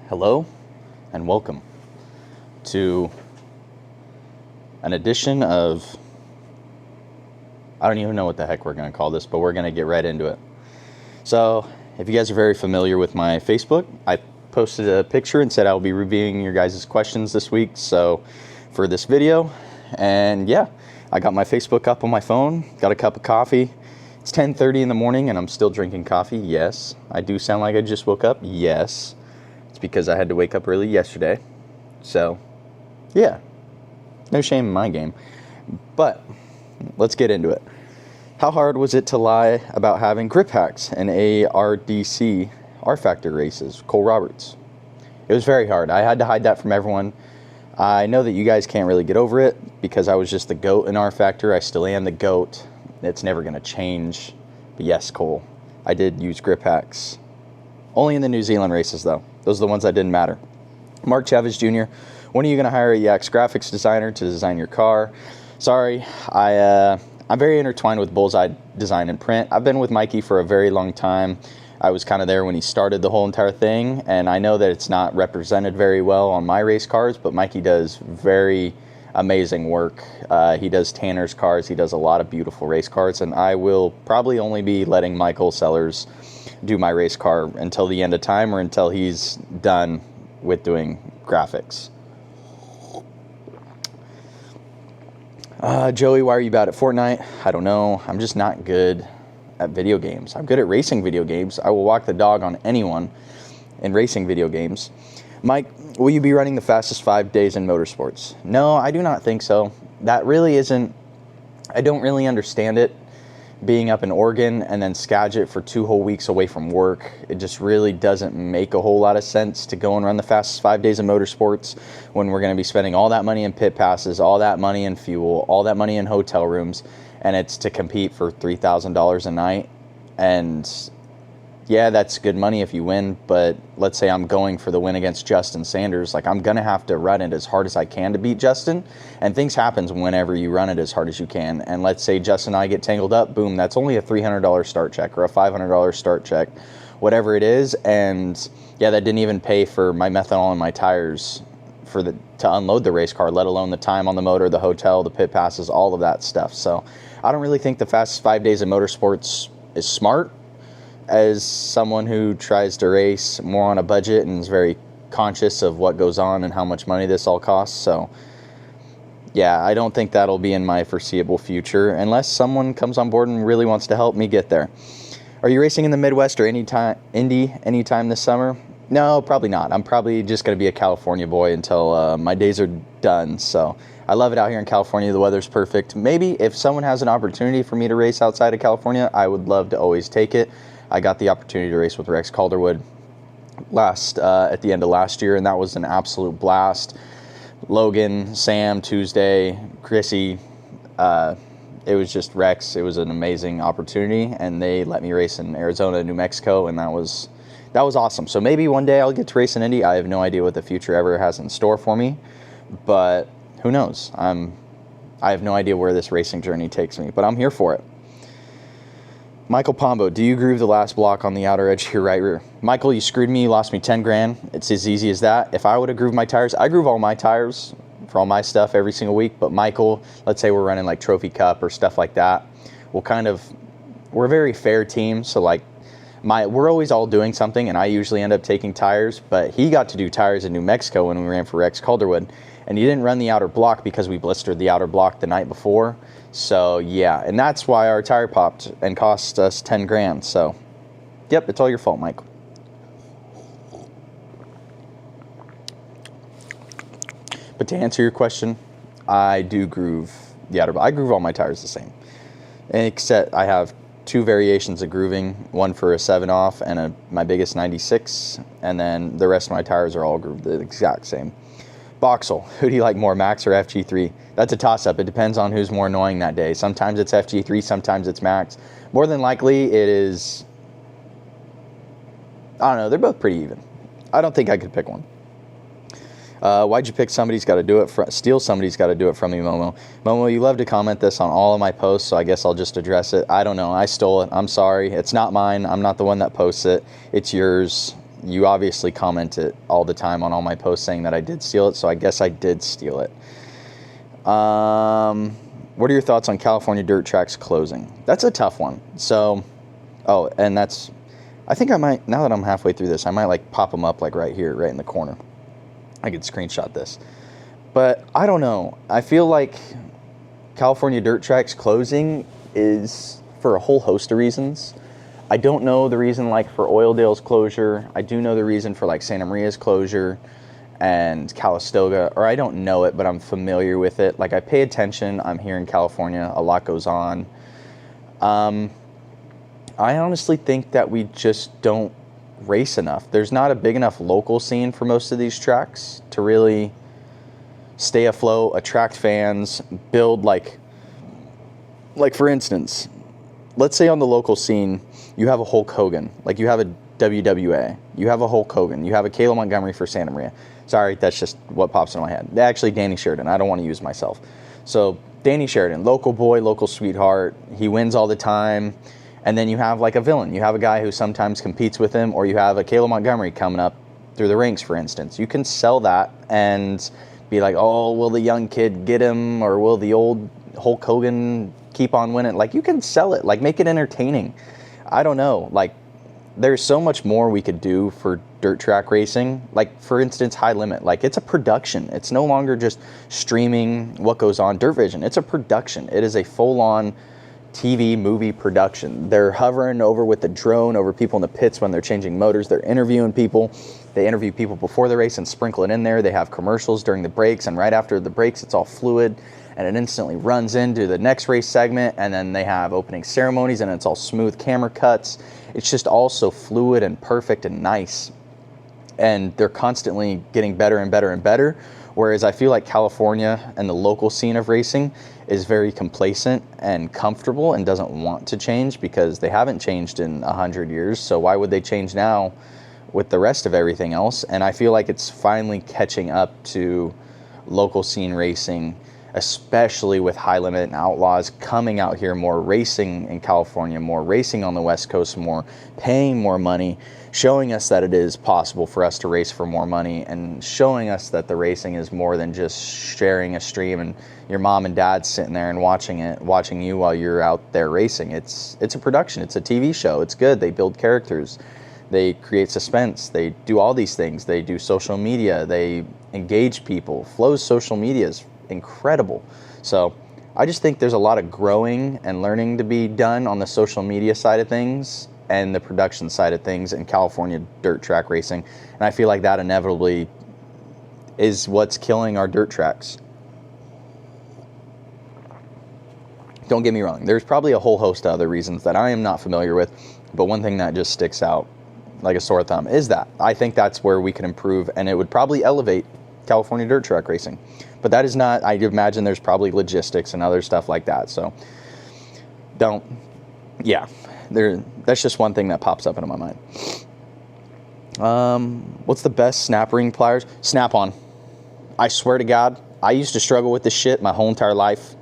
Hello and welcome to an edition of, I don't even know what the heck we're going to call this, but we're going to get right into it. So if you guys are very familiar with my Facebook, I posted a picture and said I'll be reviewing your guys' questions this week. So for this video, and yeah, I got my Facebook up on my phone, got a cup of coffee. It's 10:30 in the morning and I'm still drinking coffee. Yes. I do sound like I just woke up. Yes. It's because I had to wake up early yesterday. So yeah, no shame in my game. But let's get into it. How hard was it to lie about having grip hacks in ARDC R-Factor races? Cole Roberts. It was very hard. I had to hide that from everyone. I know that you guys can't really get over it because I was just the GOAT in R-Factor. I still am the GOAT. It's never going to change. But yes, Cole, I did use grip hacks. Only in the New Zealand races, though. Those are the ones that didn't matter. Mark Chavez Jr., when are you going to hire a Yax graphics designer to design your car? Sorry, I'm very intertwined with Bullseye Design and Print. I've been with Mikey for a very long time. I was kind of there when he started the whole entire thing, and I know that it's not represented very well on my race cars, but Mikey does very amazing work. He does Tanner's cars. He does a lot of beautiful race cars, and I will probably only be letting Michael Sellers do my race car until the end of time or until he's done with doing graphics. Joey, why are you bad at Fortnite? I don't know. I'm just not good at video games. I'm good at racing video games. I will walk the dog on anyone in racing video games. Mike, will you be running the fastest 5 days in motorsports? No, I do not think so. That really isn't, I don't really understand it. Being up in Oregon and then Skagit for 2 whole weeks away from work, it just really doesn't make a whole lot of sense to go and run the fastest 5 days in motorsports when we're going to be spending all that money in pit passes, all that money in fuel, all that money in hotel rooms, and it's to compete for $3,000 a night. And yeah, that's good money if you win, but let's say I'm going for the win against Justin Sanders. Like, I'm going to have to run it as hard as I can to beat Justin, and things happen whenever you run it as hard as you can. And let's say Justin and I get tangled up, boom, that's only a $300 start check or a $500 start check, whatever it is. And yeah, that didn't even pay for my methanol and my tires to unload the race car, let alone the time on the motor, the hotel, the pit passes, all of that stuff. So I don't really think the fastest 5 days in motorsports is smart. As someone who tries to race more on a budget and is very conscious of what goes on and how much money this all costs. So yeah, I don't think that'll be in my foreseeable future unless someone comes on board and really wants to help me get there. Are you racing in the Midwest or Indy anytime this summer? No, probably not. I'm probably just going to be a California boy until my days are done. So I love it out here in California. The weather's perfect. Maybe if someone has an opportunity for me to race outside of California, I would love to always take it. I got the opportunity to race with Rex Calderwood at the end of last year, and that was an absolute blast. Logan, Sam, Tuesday, Chrissy, it was just Rex. It was an amazing opportunity, and they let me race in Arizona and New Mexico, and that was awesome. So maybe one day I'll get to race in Indy. I have no idea what the future ever has in store for me, but who knows? I have no idea where this racing journey takes me, but I'm here for it. Michael Pombo, do you groove the last block on the outer edge of your right rear? Michael, you screwed me. You lost me 10 grand. It's as easy as that. If I would have grooved my tires, I groove all my tires for all my stuff every single week. But Michael, let's say we're running like Trophy Cup or stuff like that. We're a very fair team. So like we're always all doing something, and I usually end up taking tires. But he got to do tires in New Mexico when we ran for Rex Calderwood. And he didn't run the outer block because we blistered the outer block the night before. So yeah, and that's why our tire popped and cost us 10 grand. So yep, it's all your fault, Mike. But to answer your question, I do groove the outer block. I groove all my tires the same, except I have 2 variations of grooving, one for a 7-off and my biggest 96, and then the rest of my tires are all grooved the exact same. Boxel, who do you like more, Max or FG3? That's a toss-up. It depends on who's more annoying that day. Sometimes it's FG3, sometimes it's Max. More than likely, it is, I don't know, they're both pretty even. I don't think I could pick one. Why'd you pick Somebody's Got to Do It? Steal Somebody's Got to Do It from me, Momo. Momo, you love to comment this on all of my posts, so I guess I'll just address it. I don't know. I stole it. I'm sorry. It's not mine. I'm not the one that posts it. It's yours. You obviously comment it all the time on all my posts saying that I did steal it, so I guess I did steal it. What are your thoughts on California dirt tracks closing? That's a tough one. So, and that's, I think I might, now that I'm halfway through this, I might like pop them up like right here, right in the corner. I could screenshot this. But I don't know. I feel like California dirt tracks closing is for a whole host of reasons. I don't know the reason like for Oildale's closure. I do know the reason for like Santa Maria's closure and Calistoga, or I don't know it, but I'm familiar with it. Like I pay attention. I'm here in California. A lot goes on. I honestly think that we just don't race enough. There's not a big enough local scene for most of these tracks to really stay afloat, attract fans, build like for instance, let's say on the local scene, you have a Hulk Hogan, like you have a WWA, you have a Hulk Hogan, you have a Kayla Montgomery for Santa Maria. Sorry, that's just what pops in my head. Actually, Danny Sheridan. I don't want to use myself. So Danny Sheridan, local boy, local sweetheart. He wins all the time. And then you have like a villain. You have a guy who sometimes competes with him, or you have a Kayla Montgomery coming up through the ranks, for instance. You can sell that and be like, oh, will the young kid get him, or will the old Hulk Hogan keep on winning? Like, you can sell it, like make it entertaining. I don't know. Like, there's so much more we could do for dirt track racing. Like, for instance, High Limit. Like, it's a production. It's no longer just streaming what goes on Dirt Vision. It's a production. It is a full-on TV movie production. They're hovering over with the drone over people in the pits when they're changing motors. They're interviewing people. They interview people before the race and sprinkle it in there. They have commercials during the breaks, and right after the breaks, it's all fluid, and it instantly runs into the next race segment, and then they have opening ceremonies, and it's all smooth camera cuts. It's just all so fluid and perfect and nice, and they're constantly getting better and better and better, whereas I feel like California and the local scene of racing is very complacent and comfortable and doesn't want to change because they haven't changed in 100 years, so why would they change now with the rest of everything else? And I feel like it's finally catching up to local scene racing, especially with High Limit and Outlaws coming out here more, racing in California more, racing on the West Coast more, paying more money, showing us that it is possible for us to race for more money, and showing us that the racing is more than just sharing a stream and your mom and dad sitting there and watching you while you're out there racing. It's a production. It's a TV show. It's good. They build characters. They create suspense. They do all these things. They do social media. They engage people. Flo's social media is incredible. So I just think there's a lot of growing and learning to be done on the social media side of things and the production side of things in California dirt track racing. And I feel like that inevitably is what's killing our dirt tracks. Don't get me wrong. There's probably a whole host of other reasons that I am not familiar with, but one thing that just sticks out like a sore thumb is that I think that's where we can improve, and it would probably elevate California dirt track racing. But that is not, I imagine there's probably logistics and other stuff like that. So that's just one thing that pops up into my mind. What's the best snap ring pliers? Snap-on. I swear to God, I used to struggle with this shit my whole entire life.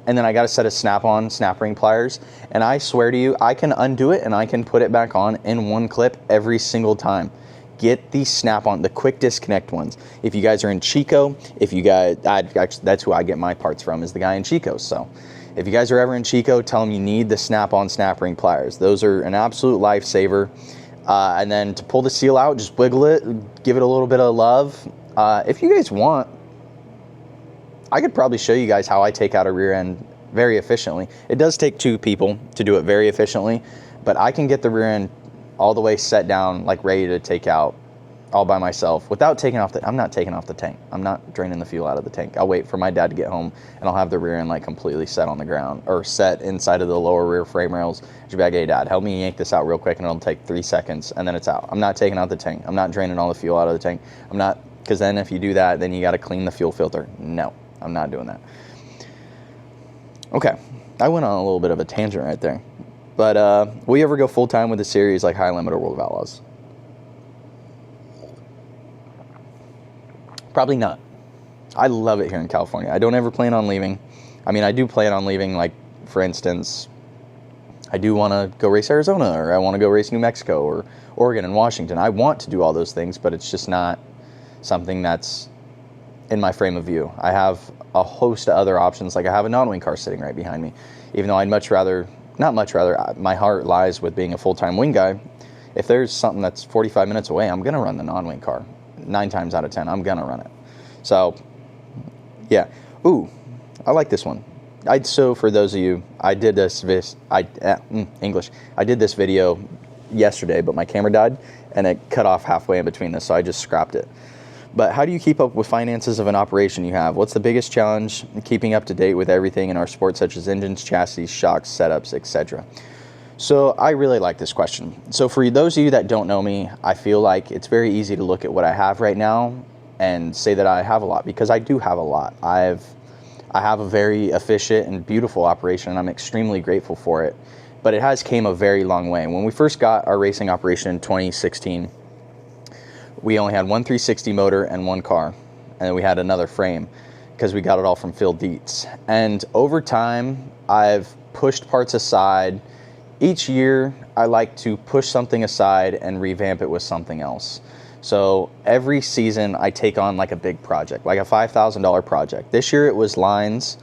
And then I got a set of Snap-on snap ring pliers, and I swear to you, I can undo it and I can put it back on in one clip every single time. Get these Snap-on, the quick disconnect ones. If you guys are in Chico, that's who I get my parts from, is the guy in Chico. So if you guys are ever in Chico, tell them you need the Snap-on snap ring pliers. Those are an absolute lifesaver. And then to pull the seal out, just wiggle it, give it a little bit of love. If you guys want, I could probably show you guys how I take out a rear end very efficiently. It does take two people to do it very efficiently, but I can get the rear end all the way set down, like ready to take out all by myself without taking off I'm not taking off the tank. I'm not draining the fuel out of the tank. I'll wait for my dad to get home, and I'll have the rear end like completely set on the ground, or set inside of the lower rear frame rails. Just be like, hey Dad, help me yank this out real quick, and it'll take 3 seconds, and then it's out. I'm not taking out the tank. I'm not draining all the fuel out of the tank. I'm not, because then if you do that, then you got to clean the fuel filter. No, I'm not doing that. Okay, I went on a little bit of a tangent right there. But will you ever go full-time with a series like High Limit or World of Outlaws? Probably not. I love it here in California. I don't ever plan on leaving. I mean, I do plan on leaving, like, for instance, I do want to go race Arizona, or I want to go race New Mexico, or Oregon and Washington. I want to do all those things, but it's just not something that's in my frame of view. I have a host of other options. Like, I have a non-wing car sitting right behind me, even though I'd not much rather, my heart lies with being a full-time wing guy. If there's something that's 45 minutes away, I'm going to run the non-wing car. 9 times out of 10, I'm going to run it. So, yeah. Ooh, I like this one. So for those of you, I did this English. I did this video yesterday, but my camera died and it cut off halfway in between this, so I just scrapped it. But how do you keep up with finances of an operation you have? What's the biggest challenge in keeping up to date with everything in our sport, such as engines, chassis, shocks, setups, etc.? So I really like this question. So for those of you that don't know me, I feel like it's very easy to look at what I have right now and say that I have a lot, because I do have a lot. I have a very efficient and beautiful operation, and I'm extremely grateful for it. But it has came a very long way. When we first got our racing operation in 2016, we only had one 360 motor and one car, and then we had another frame because we got it all from Phil Dietz. And over time, I've pushed parts aside. Each year, I like to push something aside and revamp it with something else. So every season, I take on like a big project, like a $5,000 project. This year, it was lines,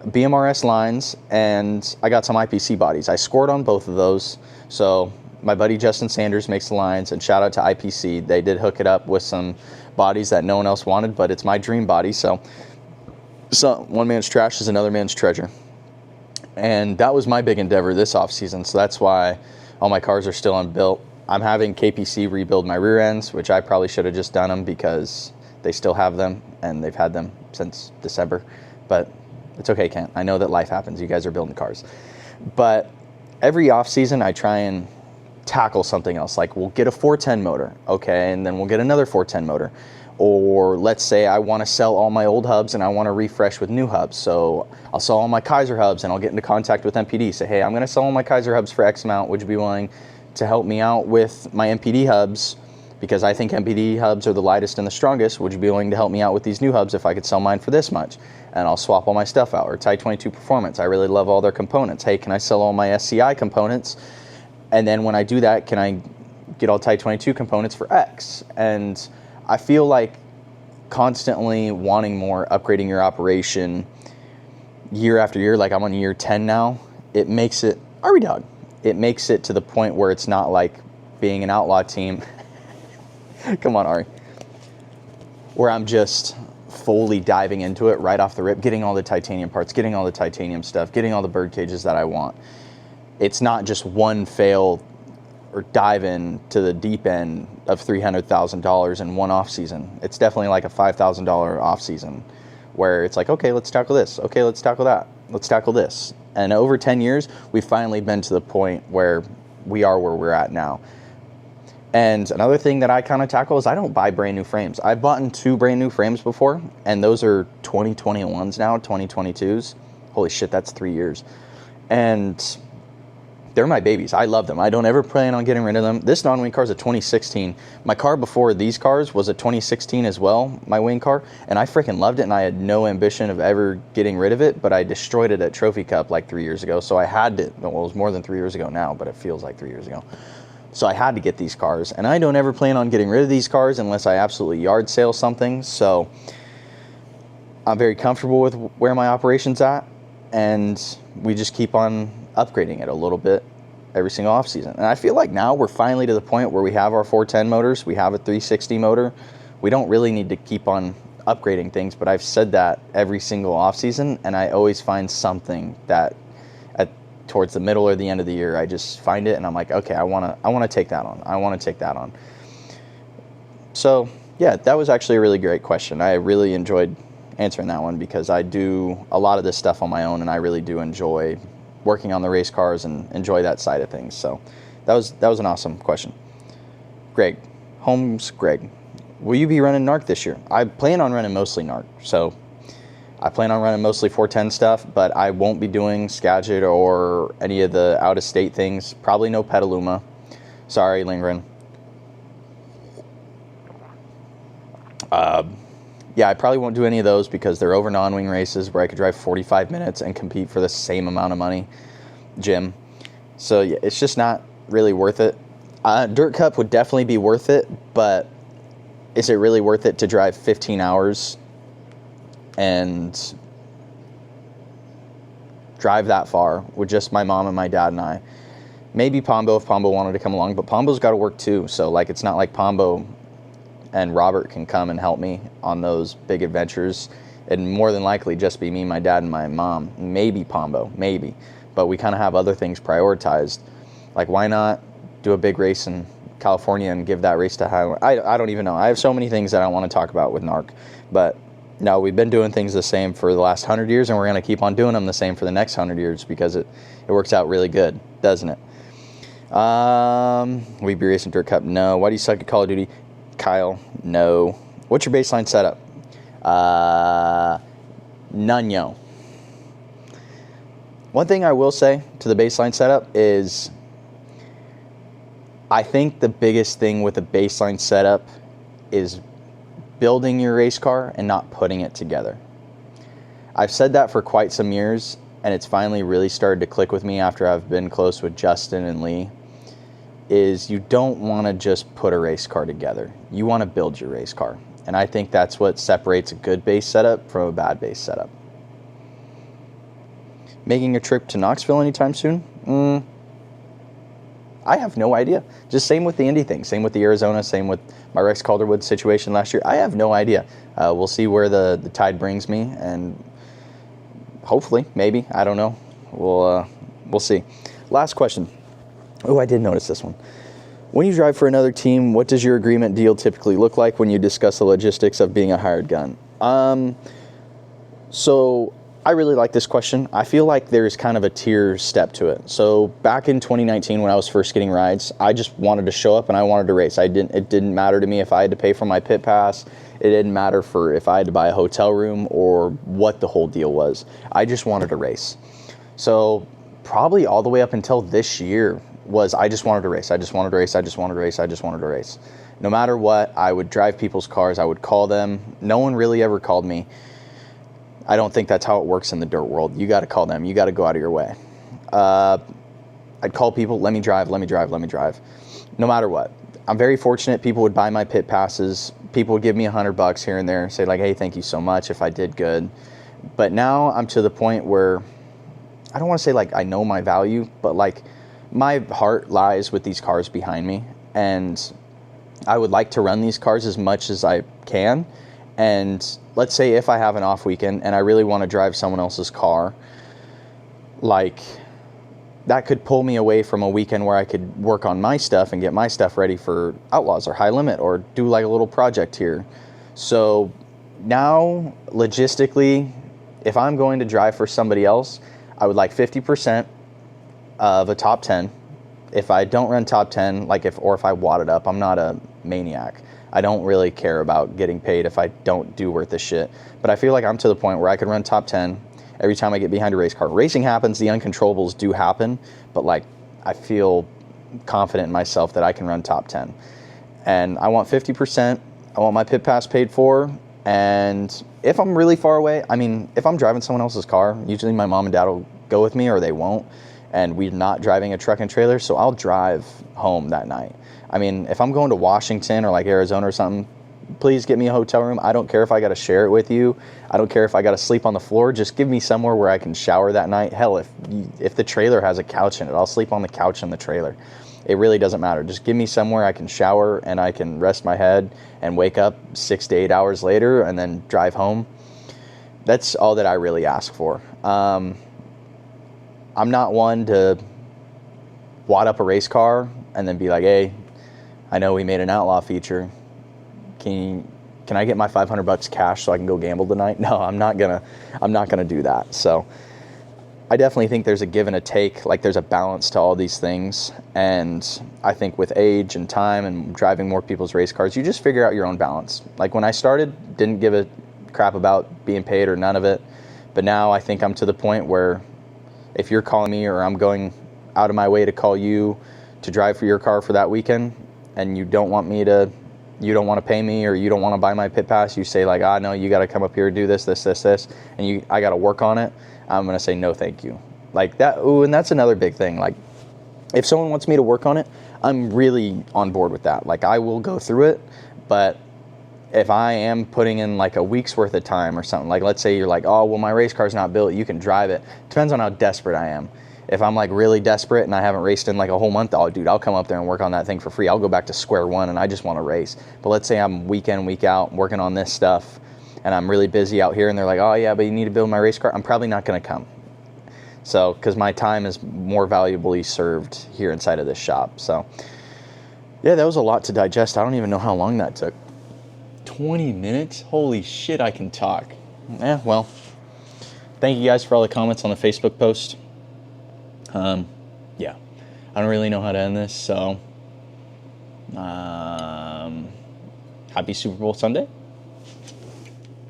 BMRS lines, and I got some IPC bodies. I scored on both of those. So my buddy Justin Sanders makes the lines, and shout out to IPC. They did hook it up with some bodies that no one else wanted, but it's my dream body. So one man's trash is another man's treasure. And that was my big endeavor this off season. So that's why all my cars are still unbuilt. I'm having KPC rebuild my rear ends, which I probably should have just done them because they still have them and they've had them since December. But it's okay, Kent. I know that life happens. You guys are building cars. But every off season, I try and tackle something else. Like, we'll get a 410 motor, okay, and then we'll get another 410 motor. Or let's say I want to sell all my old hubs and I want to refresh with new hubs. So I'll sell all my Kaiser hubs and I'll get into contact with MPD. Say, hey, I'm going to sell all my Kaiser hubs for X amount. Would you be willing to help me out with my MPD hubs? Because I think MPD hubs are the lightest and the strongest. Would you be willing to help me out with these new hubs if I could sell mine for this much? And I'll swap all my stuff out. Or Type 22 Performance. I really love all their components. Hey, can I sell all my SCI components? And then when I do that, can I get all Type 22 components for X? And I feel like constantly wanting more, upgrading your operation year after year, like I'm on year 10 now, it makes it, Ari Dog, it makes it to the point where it's not like being an outlaw team. Come on, Ari. Where I'm just fully diving into it right off the rip, getting all the titanium parts, getting all the titanium stuff, getting all the bird cages that I want. It's not just one fail or dive in to the deep end of $300,000 in one off season. It's definitely like a $5,000 off season where it's like, okay, let's tackle this. Okay, let's tackle that. Let's tackle this. And over 10 years, we've finally been to the point where we are where we're at now. And another thing that I kind of tackle is I don't buy brand new frames. I've bought in 2 brand new frames before, and those are 2021s now, 2022s. Holy shit, that's 3 years. And they're my babies. I love them. I don't ever plan on getting rid of them. This non-wing car is a 2016. My car before these cars was a 2016 as well, my wing car, and I freaking loved it, and I had no ambition of ever getting rid of it, but I destroyed it at Trophy Cup like 3 years ago, so I had to, well, it was more than 3 years ago now, but it feels like 3 years ago. So I had to get these cars, and I don't ever plan on getting rid of these cars unless I absolutely yard sale something, so I'm very comfortable with where my operation's at, and we just keep on upgrading it a little bit every single off season. And I feel like now we're finally to the point where we have our 410 motors, we have a 360 motor. We don't really need to keep on upgrading things, but I've said that every single off season, and I always find something that towards the middle or the end of the year, I just find it and I'm like, okay, I want to take that on. I want to take that on. So yeah, that was actually a really great question. I really enjoyed answering that one because I do a lot of this stuff on my own, and I really do enjoy working on the race cars and enjoy that side of things. So that was an awesome question. Greg, Greg, will you be running NARC this year? I plan on running mostly NARC. So I plan on running mostly 410 stuff, but I won't be doing Skagit or any of the out-of-state things. Probably no Petaluma. Sorry, Lindgren. Yeah, I probably won't do any of those because they're over non-wing races where I could drive 45 minutes and compete for the same amount of money, gym. So yeah, it's just not really worth it. Dirt Cup would definitely be worth it, but is it really worth it to drive 15 hours and drive that far with just my mom and my dad and I? Maybe Pombo if Pombo wanted to come along, but Pombo's got to work too. So like, it's not like Pombo and Robert can come and help me on those big adventures. It'd more than likely just be me, my dad, and my mom. Maybe Pombo, maybe. But we kind of have other things prioritized. Like, why not do a big race in California and give that race to Highland? I don't even know. I have so many things that I want to talk about with NARC. But no, we've been doing things the same for the last 100 years, and we're going to keep on doing them the same for the next 100 years because it works out really good, doesn't it? We be racing Dirt Cup? No. Why do you suck at Call of Duty? Kyle, no. What's your baseline setup? None, yo. One thing I will say to the baseline setup is I think the biggest thing with a baseline setup is building your race car and not putting it together. I've said that for quite some years, and it's finally really started to click with me after I've been close with Justin and Lee, is you don't want to just put a race car together. You want to build your race car. And I think that's what separates a good base setup from a bad base setup. Making a trip to Knoxville anytime soon? I have no idea. Just same with the Indy thing. Same with the Arizona. Same with my Rex Calderwood situation last year. I have no idea. We'll see where the tide brings me. And hopefully, maybe. I don't know. We'll see. Last question. Oh, I did notice this one. When you drive for another team, what does your agreement deal typically look like when you discuss the logistics of being a hired gun? So I really like this question. I feel like there's kind of a tier step to it. So back in 2019, when I was first getting rides, I just wanted to show up and I wanted to race. It didn't matter to me if I had to pay for my pit pass. It didn't matter for if I had to buy a hotel room or what the whole deal was. I just wanted to race. So probably all the way up until this year was I just wanted to race. I just wanted to race. I just wanted to race. I just wanted to race. No matter what, I would drive people's cars. I would call them. No one really ever called me. I don't think that's how it works in the dirt world. You got to call them. You got to go out of your way. I'd call people, let me drive, let me drive, let me drive. No matter what. I'm very fortunate. People would buy my pit passes. People would give me $100 here and there, say like, hey, thank you so much if I did good. But now I'm to the point where I don't want to say like I know my value, but like my heart lies with these cars behind me. And I would like to run these cars as much as I can. And let's say if I have an off weekend and I really want to drive someone else's car, like that could pull me away from a weekend where I could work on my stuff and get my stuff ready for Outlaws or High Limit or do like a little project here. So now logistically, if I'm going to drive for somebody else, I would like 50% of a top 10. If I don't run top 10, if I wad it up, I'm not a maniac. I don't really care about getting paid if I don't do worth the shit. But I feel like I'm to the point where I could run top 10 every time I get behind a race car. Racing happens, the uncontrollables do happen, but like I feel confident in myself that I can run top 10. And I want 50%. I want my pit pass paid for. And if I'm really far away, I mean, if I'm driving someone else's car, usually my mom and dad will go with me or they won't. And we're not driving a truck and trailer, so I'll drive home that night. I mean, if I'm going to Washington or like Arizona or something, please get me a hotel room. I don't care if I got to share it with you. I don't care if I got to sleep on the floor. Just give me somewhere where I can shower that night. Hell, if the trailer has a couch in it, I'll sleep on the couch in the trailer. It really doesn't matter. Just give me somewhere I can shower and I can rest my head and wake up 6 to 8 hours later and then drive home. That's all that I really ask for. I'm not one to wad up a race car and then be like, hey, I know we made an Outlaw feature. Can I get my $500 cash so I can go gamble tonight? No, I'm not gonna do that. So I definitely think there's a give and a take. Like there's a balance to all these things. And I think with age and time and driving more people's race cars, you just figure out your own balance. Like when I started, didn't give a crap about being paid or none of it. But now I think I'm to the point where if you're calling me or I'm going out of my way to call you to drive for your car for that weekend and you don't want me to you don't want to pay me or you don't want to buy my pit pass, you say like, no, you got to come up here, do this, and I got to work on it, I'm going to say no thank you. Like that. Ooh, and that's another big thing. Like if someone wants me to work on it, I'm really on board with that. Like I will go through it, but if I am putting in like a week's worth of time or something, like let's say you're like, oh, well, my race car's not built, you can drive it. Depends on how desperate I am. If I'm like really desperate and I haven't raced in like a whole month, oh dude, I'll come up there and work on that thing for free. I'll go back to square one and I just want to race. But let's say I'm week in, week out working on this stuff and I'm really busy out here and they're like, oh yeah, but you need to build my race car. I'm probably not going to come. So, because my time is more valuably served here inside of this shop. So, yeah, that was a lot to digest. I don't even know how long that took. 20 minutes? Holy shit, I can talk. Yeah, well, thank you guys for all the comments on the Facebook post. Yeah, I don't really know how to end this, so happy Super Bowl Sunday.